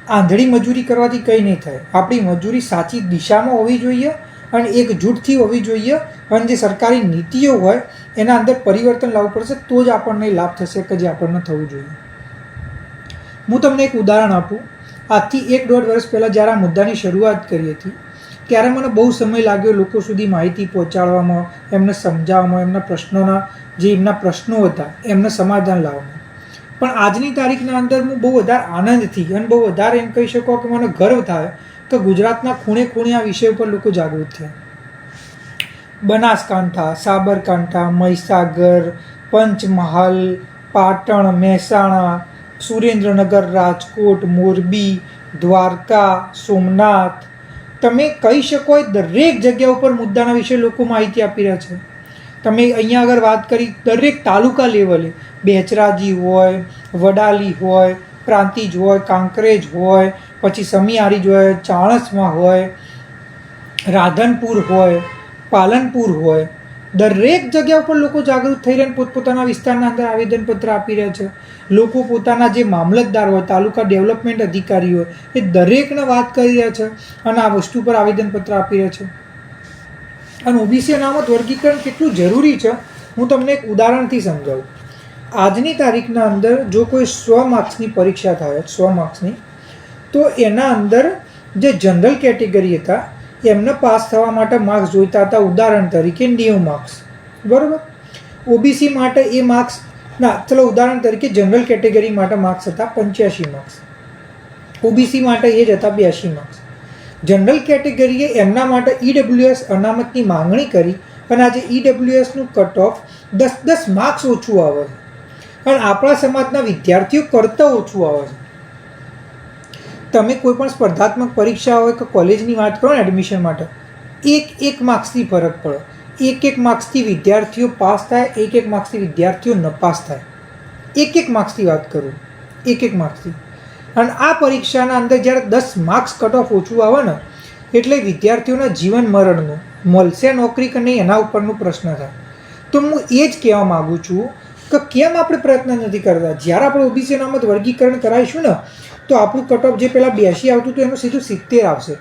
આંધળી મજૂરી કરવાથી કંઈ નહીં થાય. આપણી મજૂરી સાચી દિશામાં હોવી જોઈએ અને એકજૂટથી હોવી જોઈએ અને જે સરકારી નીતિઓ હોય એના અંદર પરિવર્તન લાવવું પડશે તો જ આપણને લાભ થશે કે જે આપણને થવું જોઈએ. હું તમને એક ઉદાહરણ આપું. આજથી 1-1.5 વર્ષ પહેલાં જ્યારે આ મુદ્દાની શરૂઆત કરી હતી ત્યારે મને બહુ સમય લાગ્યો લોકો સુધી માહિતી પહોંચાડવામાં, એમને સમજાવવામાં, એમના પ્રશ્નો હતા એમને સમાધાન લાવવામાં. પણ આજની તારીખના અંદર હું બહુ વધારે આનંદથી અને બહુ વધારે એમ કહી શકો કે મને ગર્વ થાય કે ગુજરાતના ખૂણે ખૂણે આ વિષય ઉપર લોકો જાગૃત થયા. બનાસકાંઠા, સાબરકાંઠા, મહીસાગર, પંચમહાલ, પાટણ, મહેસાણા, સુરેન્દ્રનગર, રાજકોટ, મોરબી, દ્વારકા, સોમનાથ, તમે કહી શકો એ દરેક જગ્યા ઉપર મુદ્દાના વિશે લોકો માહિતી આપી રહ્યા છે. તમે અહીંયા આગળ વાત કરી દરેક તાલુકા લેવલે બેચરાજી હોય, વડાલી હોય, પ્રાંતિજ હોય, કાંકરેજ હોય, પછી સમિયારી હોય, ચાણસ્મા હોય, રાધનપુર હોય, પાલનપુર હોય, દરેક જગ્યા ઉપર લોકો જાગૃત થઈ રહ્યા પોતપોતાના વિસ્તારના અંદર આવેદનપત્ર આપી રહ્યા છે. લોકો પોતાના જે મામલતદાર હોય, તાલુકા ડેવલપમેન્ટ અધિકારી હોય એ દરેકને વાત કરી રહ્યા છે અને આ વસ્તુ પર આવેદનપત્ર આપી રહ્યા છે. અને ઓબીસી અનામત વર્ગીકરણ કેટલું જરૂરી છે હું તમને એક ઉદાહરણથી સમજાવું. આજની તારીખના અંદર જો કોઈ 100 માર્ક્સની પરીક્ષા થાય, 100 માર્ક્સની, તો એના અંદર જે જનરલ કેટેગરી હતા એમને પાસ થવા માટે માર્ક્સ જોઈતા હતા ઉદાહરણ તરીકે 90 માર્ક્સ, બરાબર. ઓબીસી માટે એ માર્ક્સ ચલો ઉદાહરણ તરીકે જનરલ કેટેગરી માટે માર્ક્સ હતા 85 માર્ક્સ, ઓબીસી માટે એ જ હતા 82 માર્ક્સ. જનરલ કેટેગરીએ એમના માટે ઈડબ્લ્યુએસ અનામતની માંગણી કરી અને આજે ઈડબ્લ્યુએસનું કટ ઓફ 10 માર્ક્સ ઓછું આવે છે અને આપણા સમાજના વિદ્યાર્થીઓ કરતાં ઓછું આવે છે. તમે કોઈ પણ સ્પર્ધાત્મક પરીક્ષા હોય કે કોલેજની વાત કરો ને એડમિશન માટે, એક માર્ક્સથી ફરક પડે. એક માર્ક્સથી વિદ્યાર્થીઓ પાસ થાય, એક માર્ક્સથી વિદ્યાર્થીઓ નપાસ થાય. એક માર્ક્સથી વાત કરું, એક માર્ક્સથી. અને આ પરીક્ષાના અંદર જ્યારે 10 માર્ક્સ કટ ઓફ ઓછું આવે ને એટલે વિદ્યાર્થીઓના જીવન મરણનું મળશે નોકરી કે નહીં એના ઉપરનો પ્રશ્ન થાય. તો હું એ જ કહેવા માગું છું કે કેમ આપણે પ્રયત્ન નથી કરતા. જ્યારે આપણે ઓબીસી અનામત વર્ગીકરણ કરાવીશું ને તો આપણું કટ ઓફ જે પહેલાં 82 આવતું હતું એનું સીધું 70 આવશે.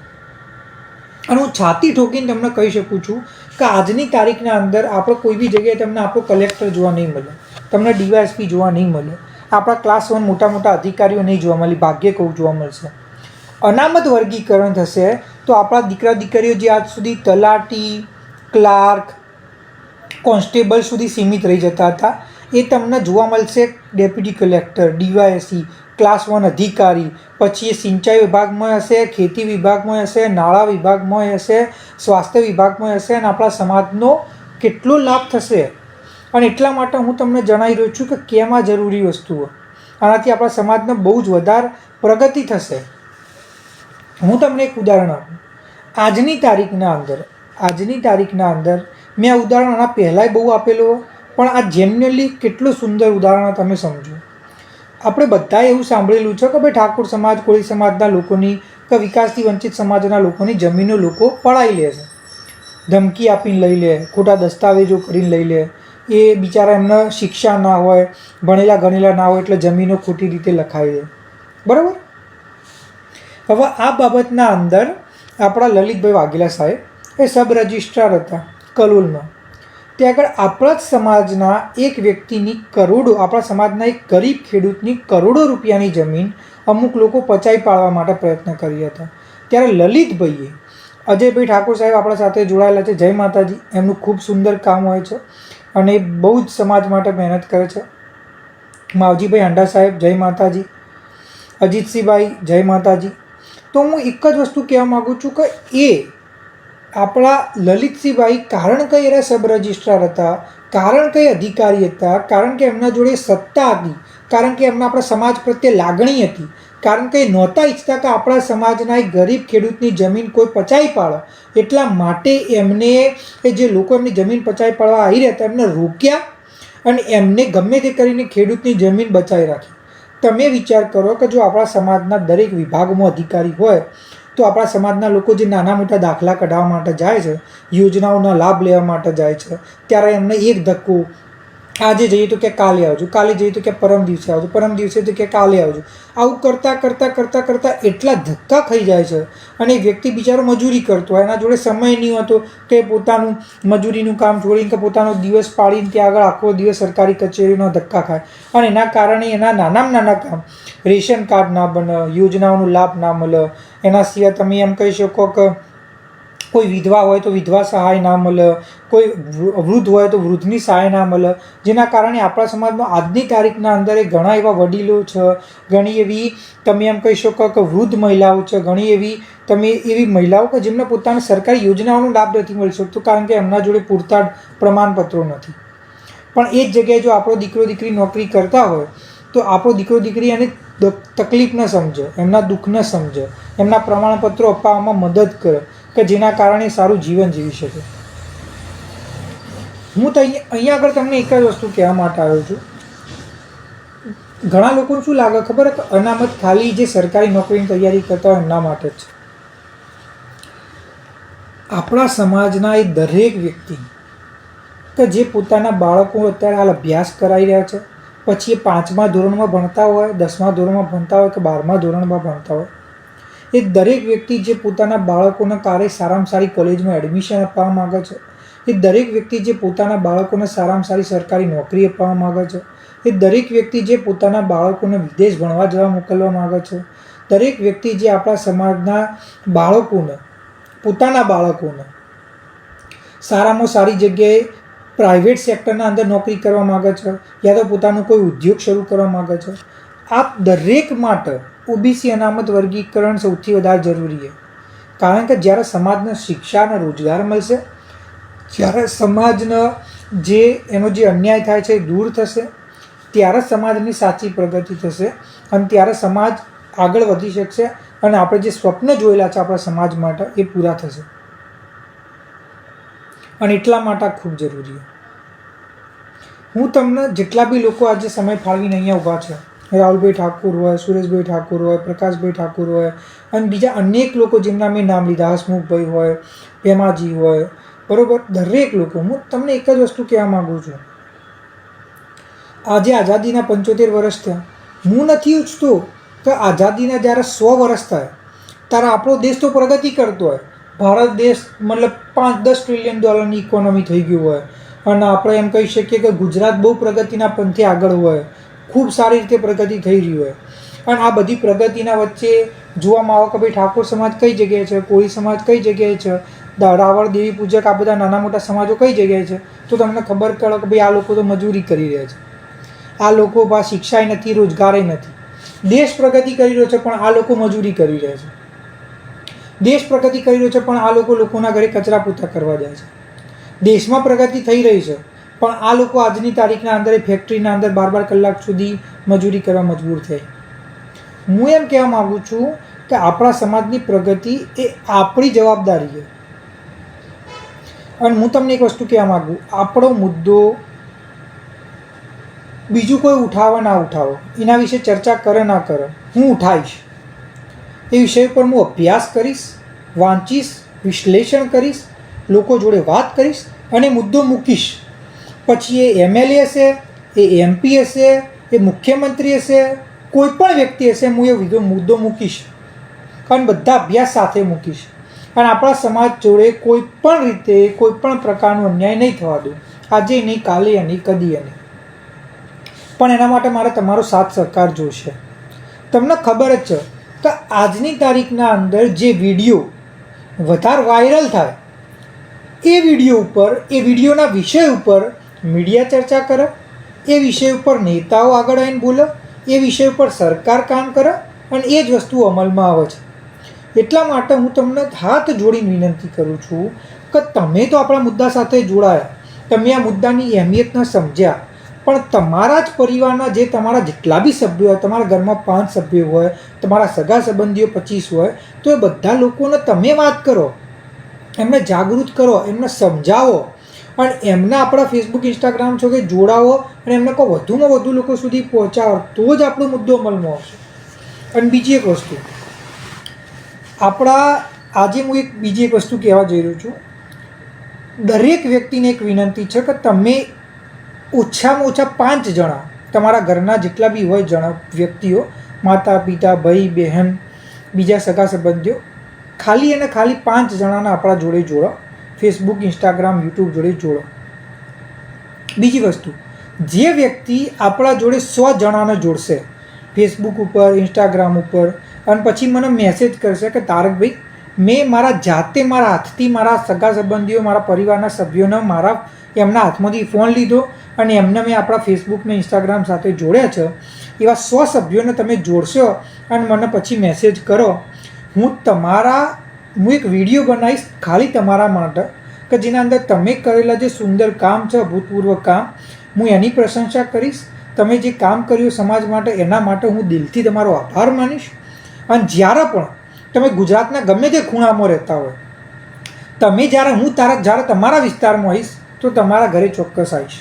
અને હું છાતી ઠોકીને તમને કહી શકું છું કે આજની તારીખના અંદર આપણે કોઈ બી જગ્યાએ તમને આપણો કલેક્ટર જોવા નહીં મળે, તમને ડીવાયએસપી જોવા નહીં મળે, આપણા ક્લાસ 1 મોટા મોટા અધિકારીઓ નહીં જોવા મળે, ભાગ્યે કહું જોવા મળશે. અનામત વર્ગીકરણ થશે તો આપણા દીકરા દીકરીઓ જે આજ સુધી તલાટી, ક્લાર્ક, કોન્સ્ટેબલ સુધી સીમિત રહી જતા હતા એ તમને જોવા મળશે ડેપ્યુટી કલેક્ટર, ડીવાયએસપી, ક્લાસ 1 અધિકારી, પછી એ સિંચાઈ વિભાગમાં હશે, ખેતી વિભાગમાં હશે, નાણાં વિભાગમાં હશે, સ્વાસ્થ્ય વિભાગમાં હશે અને આપણા સમાજનો કેટલો લાભ થશે. અને એટલા માટે હું તમને જણાવી રહ્યો છું કે કેમ આ જરૂરી વસ્તુઓ, આનાથી આપણા સમાજને બહુ જ વધારે પ્રગતિ થશે. હું તમને એક ઉદાહરણ આપું. આજની તારીખના અંદર મેં આ ઉદાહરણ આના પહેલાંય બહુ આપેલું પણ આ જેન્યુઅલી કેટલું સુંદર ઉદાહરણ તમે સમજો. આપણે બધાએ એવું સાંભળેલું છે કે ભાઈ ઠાકોર સમાજ, કોળી સમાજના લોકોની કે વિકાસથી વંચિત સમાજના લોકોની જમીનો લોકો પડાવી લે છે, ધમકી આપીને લઈ લે, ખોટા દસ્તાવેજો કરીને લઈ લે. એ બિચારા એમને શિક્ષા ના હોય, ભણેલા ગણેલા ના હોય એટલે જમીનો ખોટી રીતે લખાઈ દે, બરાબર. હવે આ બાબતના અંદર આપણા લલિતભાઈ વાઘેલા સાહેબ એ સબ રજિસ્ટ્રાર હતા કલોલમાં. ત્યાં આગળ આપણા જ સમાજના એક વ્યક્તિની કરોડો, આપણા સમાજના એક ગરીબ ખેડૂતની કરોડો રૂપિયાની જમીન અમુક લોકો પચાવી પાડવા માટે પ્રયત્ન કર્યા હતા. ત્યારે લલિતભાઈએ, અજયભાઈ ઠાકોર સાહેબ આપણા સાથે જોડાયેલા છે, જય માતાજી, એમનું ખૂબ સુંદર કામ હોય છે અને એ બહુ જ સમાજ માટે મહેનત કરે છે. માવજીભાઈ હાંડા સાહેબ, જય માતાજી, અજીતસિંહભાઈ, જય માતાજી. તો હું એક જ વસ્તુ કહેવા માગું છું કે એ આપણા લલિતસિંહભાઈ કારણ કે એના સબ રજિસ્ટ્રાર હતા, કારણ કે અધિકારી હતા, કારણ કે એમના જોડે સત્તા હતી, કારણ કે એમના આપણા સમાજ પ્રત્યે લાગણી હતી, કારણ કે નહોતા ઈચ્છતા કે આપણા સમાજના એક ગરીબ ખેડૂતની જમીન કોઈ પચાવી પાડે, એટલા માટે એમને એ જે લોકો એમની જમીન પચાવી પાડવા આવી રહ્યા હતા એમને રોક્યા અને એમને ગમે તે કરીને ખેડૂતની જમીન બચાવી રાખી. તમે વિચાર કરો કે જો આપણા સમાજના દરેક વિભાગમાં અધિકારી હોય તો આપણા સમાજના લોકો જે નાના મોટા દાખલા કઢાવવા માટે જાય છે, યોજનાઓના લાભ લેવા માટે જાય છે, ત્યારે એમને એક ધક્કો, આજે જઈએ તો કે કાલે આવજો, કાલે જઈએ તો કે પરમ દિવસે આવજો, પરમ દિવસે તો કે કાલે આવજો. આવું કરતાં એટલા ધક્કા ખાઈ જાય છે. અને એ વ્યક્તિ બિચારો મજૂરી કરતો હોય, એના જોડે સમય નહીં હોતો કે પોતાનું મજૂરીનું કામ છોડીને કે પોતાનો દિવસ પાડીને ત્યાં આગળ આખો દિવસ સરકારી કચેરીનો ધક્કા ખાય. અને એના કારણે એના નાનામાં નાના કામ, રેશન કાર્ડ ના બને, યોજનાઓનો લાભ ના મળે. એના સિવાય તમે એમ કહી શકો કે કોઈ વિધવા હોય તો વિધવા સહાય ના મળે, કોઈ વૃદ્ધ હોય તો વૃદ્ધની સહાય ના મળે. જેના કારણે આપણા સમાજમાં આજની તારીખના અંદર ઘણા એવા વડીલો છે, ઘણી એવી તમે એમ કહી શકો કે વૃદ્ધ મહિલાઓ છે, ઘણી એવી મહિલાઓ કે જેમને પોતાની સરકારી યોજનાઓનો લાભ નથી મળી શકતો, કારણ કે એમના જોડે પૂરતા પ્રમાણપત્રો નથી. પણ એ જ જગ્યાએ જો આપણો દીકરો દીકરી નોકરી કરતા હોય તો આપણો દીકરો દીકરી એને તકલીફ ન સમજે, એમના દુઃખ ન સમજે, એમના પ્રમાણપત્રો અપાવવામાં મદદ કરે કે જેના કારણે સારું જીવન જીવી શકે. હું તો અહીંયા આગળ તમને એક જ વસ્તુ કહેવા માટે આવ્યો છું. ઘણા લોકોને શું લાગે ખબર કે અનામત ખાલી જે સરકારી નોકરીની તૈયારી કરતા હોય એમના માટે જ છે. આપણા સમાજના એ દરેક વ્યક્તિ કે જે પોતાના બાળકો અત્યારે હાલ અભ્યાસ કરાવી રહ્યા છે, પછી એ 5મા ધોરણમાં ભણતા હોય, 10મા ધોરણમાં ભણતા હોય કે 12મા ધોરણમાં ભણતા હોય, એ દરેક વ્યક્તિ જે પોતાના બાળકોને કારે સારામાં સારી કોલેજમાં એડમિશન અપાવવા માગે છે, એ દરેક વ્યક્તિ જે પોતાના બાળકોને સારામાં સારી સરકારી નોકરી અપાવવા માગે છે, એ દરેક વ્યક્તિ જે પોતાના બાળકોને વિદેશ ભણવા જવા મોકલવા માગે છે, દરેક વ્યક્તિ જે આપણા સમાજના બાળકોને, પોતાના બાળકોને સારામાં સારી જગ્યાએ પ્રાઇવેટ સેક્ટરના અંદર નોકરી કરવા માગે છે, યા તો પોતાનો કોઈ ઉદ્યોગ શરૂ કરવા માગે છે, આ દરેક માટે ઓબીસી અનામત વર્ગીકરણ સૌથી વધારે જરૂરી છે. કારણ કે જ્યારે સમાજને શિક્ષા અને રોજગાર મળશે, જ્યારે સમાજનો એનો જે અન્યાય થાય છે એ દૂર થશે, ત્યારે સમાજની સાચી પ્રગતિ થશે અને ત્યારે સમાજ આગળ વધી શકશે અને આપણે જે સ્વપ્ન જોયેલા છે આપણા સમાજ માટે એ પૂરા થશે. અને એટલા માટે ખૂબ જરૂરી છે. હું તમને જેટલા બી લોકો આજે સમય ફાળવીને અહીંયા ઊભા છે, રાહુલભાઈ ઠાકુર હોય, સુરેશભાઈ ઠાકુર હોય, પ્રકાશભાઈ ઠાકુર હોય અને બીજા અનેક લોકો જેમના મેં નામ લીધા, હસમુખભાઈ હોય, ભેમાજી હોય, બરાબર, દરેક લોકો, હું તમને એક જ વસ્તુ કહેવા માગું છું. આજે આઝાદીના 75 વર્ષ થયા. હું નથી ઈચ્છતો કે આઝાદીના જ્યારે 100 વર્ષ થાય ત્યારે આપણો દેશ તો પ્રગતિ કરતો હોય, ભારત દેશ મતલબ 5-10 ટ્રિલિયન ડોલરની ઇકોનોમી થઈ ગયું હોય અને આપણે એમ કહી શકીએ કે ગુજરાત બહુ પ્રગતિના પંથે આગળ હોય, ખૂબ સારી રીતે પ્રગતિ થઈ રહી હોય. અને આ બધી પ્રગતિના વચ્ચે જોવામાં આવે કે ભાઈ ઠાકોર સમાજ કઈ જગ્યાએ છે, કોળી સમાજ કઈ જગ્યાએ છે, રાવળ દેવી પૂજક આ બધા નાના મોટા સમાજો કઈ જગ્યાએ છે, તો તમને ખબર પડે કે ભાઈ આ લોકો તો મજૂરી કરી રહ્યા છે, આ લોકો પાસે શિક્ષાય નથી, રોજગારે નથી. દેશ પ્રગતિ કરી રહ્યો છે પણ આ લોકો મજૂરી કરી રહ્યા છે. દેશ પ્રગતિ કરી રહ્યો છે પણ આ લોકોના ઘરે કચરા પોતા કરવા જાય છે. દેશમાં પ્રગતિ થઈ રહી છે પણ આ લોકો આજની તારીખના અંદર ફેક્ટરીના અંદર 12 કલાક સુધી મજૂરી કરવા મજબૂર થાય. હું એમ કહેવા માગું છું કે આપણા સમાજની પ્રગતિ એ આપણી જવાબદારી છે. અને હું તમને એક વસ્તુ કહેવા માગું, આપણો મુદ્દો બીજું કોઈ ઉઠાવે ના ઉઠાવો, એના વિશે ચર્ચા કરે ના કરે, હું ઉઠાવીશ. એ વિષય પર હું અભ્યાસ કરીશ, વાંચીશ, વિશ્લેષણ કરીશ, લોકો જોડે વાત કરીશ અને મુદ્દો મૂકીશ. પછી એ એમએલએ હશે, એ એમપી હશે, એ મુખ્યમંત્રી હશે, કોઈ પણ વ્યક્તિ હશે, હું એ મુદ્દો મૂકીશ અને બધા અભ્યાસ સાથે મૂકીશ. અને આપણા સમાજ જોડે કોઈ પણ રીતે કોઈ પણ પ્રકારનો અન્યાય નહીં થવા દો, આજે નહીં, કાલે નહીં, કદી નહીં. પણ એના માટે મારે તમારો સાથ સહકાર જોઈશે. તમને ખબર જ છે કે આજની તારીખના અંદર જે વિડીયો વધારે વાયરલ થાય એ વિડીયો ઉપર, એ વિડીયોના વિષય ઉપર મીડિયા ચર્ચા કરે, એ વિષય ઉપર નેતાઓ આગળ આવીને બોલે, એ વિષય ઉપર સરકાર કામ કરે અને એ જ વસ્તુ અમલમાં આવે છે. એટલા માટે હું તમને હાથ જોડીને વિનંતી કરું છું કે તમે તો આપણા મુદ્દા સાથે જોડાયા, તમે આ મુદ્દાની અહેમિયતને સમજ્યા, પણ તમારા જ પરિવારના જે તમારા જેટલા બી સભ્યો હોય, તમારા ઘરમાં 5 સભ્યો હોય, તમારા સગા સંબંધીઓ 25 હોય, તો એ બધા લોકોને તમે વાત કરો, એમને જાગૃત કરો, એમને સમજાવો અને એમને આપણા ફેસબુક, ઇન્સ્ટાગ્રામ છો કે જોડાવો અને એમને કહો વધુમાં વધુ લોકો સુધી પહોંચાડો, તો જ આપણો મુદ્દો અમલમાં આવશે. અને બીજી એક વસ્તુ, આજે હું બીજી એક વસ્તુ કહેવા જઈ રહ્યો છું. દરેક વ્યક્તિને એક વિનંતી છે કે તમે ઓછામાં ઓછા 5 જણા, તમારા ઘરના જેટલા બી હોય વ્યક્તિઓ, માતા પિતા, ભાઈ બહેન, બીજા સગા સંબંધીઓ, ખાલી અને ખાલી 5 જણાના આપણા જોડે જોડો. ફેસબુક, ઇન્સ્ટાગ્રામ, યુટ્યુબ જોડે જોડો. બીજી વસ્તુ, જે વ્યક્તિ આપણા જોડે 100 જણાને જોડશે ફેસબુક ઉપર, ઇન્સ્ટાગ્રામ ઉપર, અને પછી મને મેસેજ કરશે કે તારકભાઈ, મેં મારા જાતે મારા હાથથી મારા સગા સંબંધીઓ, મારા પરિવારના સભ્યોને એમના હાથમાંથી ફોન લીધો અને એમને મેં આપણા ફેસબુક ને ઇન્સ્ટાગ્રામ સાથે જોડ્યા છે, એવા 100 સભ્યોને તમે જોડશો અને મને પછી મેસેજ કરો, હું એક વિડીયો બનાવીશ ખાલી તમારા માટે, કે જેના અંદર તમે કરેલા જે સુંદર કામ છે, અભૂતપૂર્વ કામ, હું એની પ્રશંસા કરીશ. તમે જે કામ કર્યું સમાજ માટે, એના માટે હું દિલથી તમારો આભાર માનીશ. અને જ્યારે પણ તમે ગુજરાતના ગમે તે ખૂણામાં રહેતા હોય, જ્યારે તમારા વિસ્તારમાં આવીશ તો તમારા ઘરે ચોક્કસ આવીશ.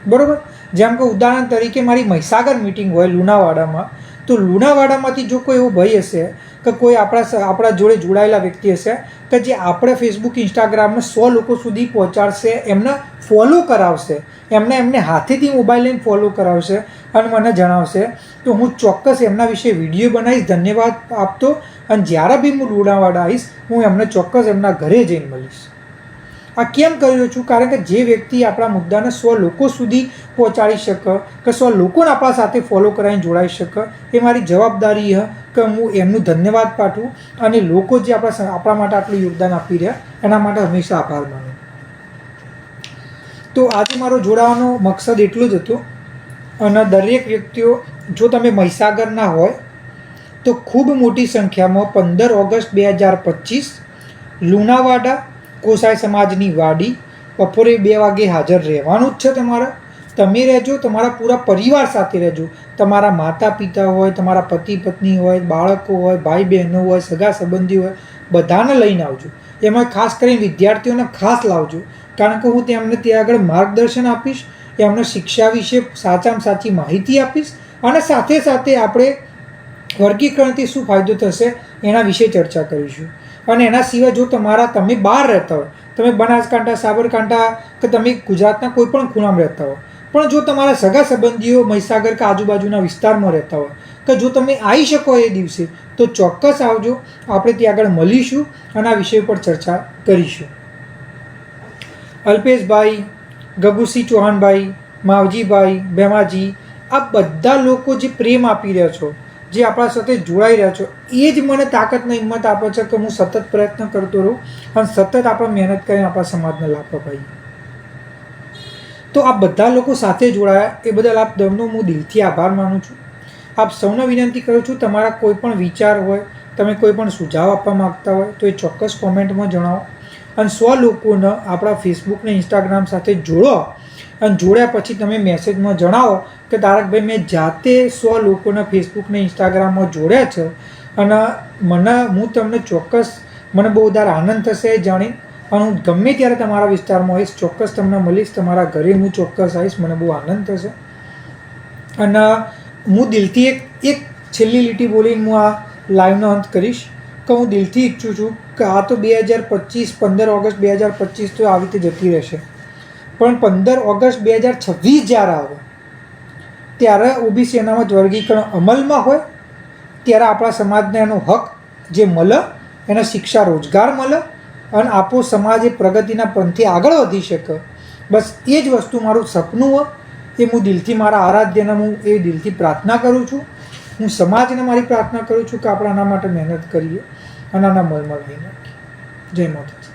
બરાબર? જેમ કે ઉદાહરણ તરીકે મારી મહીસાગર મિટિંગ હોય લુણાવાડામાં, તો લુણાવાડામાંથી જો કોઈ એવો ભાઈ હશે કે કોઈ આપણા જોડે જોડાયેલા વ્યક્તિ હશે કે જે આપણે ફેસબુક, ઇન્સ્ટાગ્રામને 100 લોકો સુધી પહોંચાડશે, એમને ફોલો કરાવશે, એમને હાથેથી મોબાઈલ લઈને ફોલો કરાવશે અને મને જણાવશે, તો હું ચોક્કસ એમના વિશે વિડીયો બનાવીશ, ધન્યવાદ આપતો. અને જ્યારે બી હું લુણાવાડા આવીશ, હું એમને ચોક્કસ એમના ઘરે જઈને મળીશ. આ કેમ કરી રહ્યો છું? કારણ કે જે વ્યક્તિ આપણા મુદ્દાને 100 લોકો સુધી પહોંચાડી શકે, કે 100 લોકોને આપણા સાથે ફોલો કરાવીને જોડાઈ શકે, એ મારી જવાબદારી છે કે હું એમનું ધન્યવાદ પાઠવું અને લોકો જે આપણા માટે આટલું યોગદાન આપી રહ્યા એના માટે હંમેશા આભાર માનું. તો આજે મારો જોડાવાનો મકસદ એટલો જ હતો. અને દરેક વ્યક્તિઓ, જો તમે મહીસાગરના હોય તો ખૂબ મોટી સંખ્યામાં 15 ઓગસ્ટ 2025 લુણાવાડા કોસાઈ સમાજની વાડી બપોરે 2 વાગે હાજર રહેવાનું જ છે તમારે. તમે રહેજો, તમારા પૂરા પરિવાર સાથે રહેજો. તમારા માતા પિતા હોય, તમારા પતિ પત્ની હોય, બાળકો હોય, ભાઈ બહેનો હોય, સગા સંબંધીઓ હોય, બધાને લઈને આવજો. એમાં ખાસ કરીને વિદ્યાર્થીઓને ખાસ લાવજો, કારણ કે હું તેમને ત્યાં આગળ માર્ગદર્શન આપીશ, એમને શિક્ષા વિશે સાચામાં સાચી માહિતી આપીશ, અને સાથે સાથે આપણે વર્ગીકરણથી શું ફાયદો થશે એના વિશે ચર્ચા કરીશું. અને એના સિવાય જો તમે બહાર રહેતા હોય, તમે બનાસકાંઠા, સાબરકાંઠા, કે તમે ગુજરાતના કોઈ પણ ખૂણામાં રહેતા હોય, પણ જો તમારા સગા સંબંધીઓ મહીસાગર કે આજુબાજુના વિસ્તારમાં રહેતા હોય, કે જો તમે આવી શકો એ દિવસે, તો ચોક્કસ આવજો. આપણે ત્યાં આગળ મળીશું અને આ વિષય પર ચર્ચા કરીશું. અલ્પેશભાઈ, ગગુસિંહ ચૌહાણભાઈ, માવજીભાઈ, ભેમાજી, આ બધા લોકો જે પ્રેમ આપી રહ્યા છો, જે આપણા સાથે જોડાઈ રહ્યા છો, એ જ મને તાકાત અને હિંમત આપે છે કે હું સતત પ્રયત્ન કરતો રહું અને સતત આપણે મહેનત કરીને આપણા સમાજને લાભ અપાઈએ. તો આ બધા લોકો સાથે જોડાયા એ બદલ આપ દરનો હું દિલથી આભાર માનું છું. આપ સૌને વિનંતી કરું છું, તમારા કોઈ પણ વિચાર હોય, તમે કોઈ પણ સુઝાવ આપવા માગતા હોય તો એ ચોક્કસ કોમેન્ટમાં જણાવો. અને 100 લોકોને આપણા ફેસબુક ને ઇન્સ્ટાગ્રામ સાથે જોડો, અને જોડ્યા પછી તમે મેસેજમાં જણાવો કે તારકભાઈ, મેં જાતે 100 લોકોને ફેસબુક ને ઇન્સ્ટાગ્રામમાં જોડ્યા છે અને હું તમને ચોક્કસ, મને બહુ વધારે આનંદ થશે એ જાણી, અને હું ગમે ત્યારે તમારા વિસ્તારમાં આવીશ, ચોક્કસ તમને મળીશ, તમારા ઘરે હું ચોક્કસ આવીશ, મને બહુ આનંદ થશે. અને હું દિલથી એક છેલ્લી લીટી બોલીને હું આ લાઈવનો અંત કરીશ કે હું દિલથી ઈચ્છું છું કે આ તો 2025, 15 ઓગસ્ટ 2025 તો આવી રીતે જતી રહેશે, પણ 15 ઓગસ્ટ 2026 જ્યારે આવે ત્યારે ઓબીસી અનામત વર્ગીકરણ અમલમાં હોય, ત્યારે આપણા સમાજને એનો હક જે મળે, એને શિક્ષા, રોજગાર મળે અને આપણો સમાજ એ પ્રગતિના પંથે આગળ વધી શકે. બસ એ જ વસ્તુ મારું સપનું હોય. એ હું દિલથી મારા આરાધ્યને હું એ દિલથી પ્રાર્થના કરું છું. હું સમાજને મારી પ્રાર્થના કરું છું કે આપણે આના માટે મહેનત કરીએ અને આના મલમાં લઈ નાખીએ. જય માતાજી.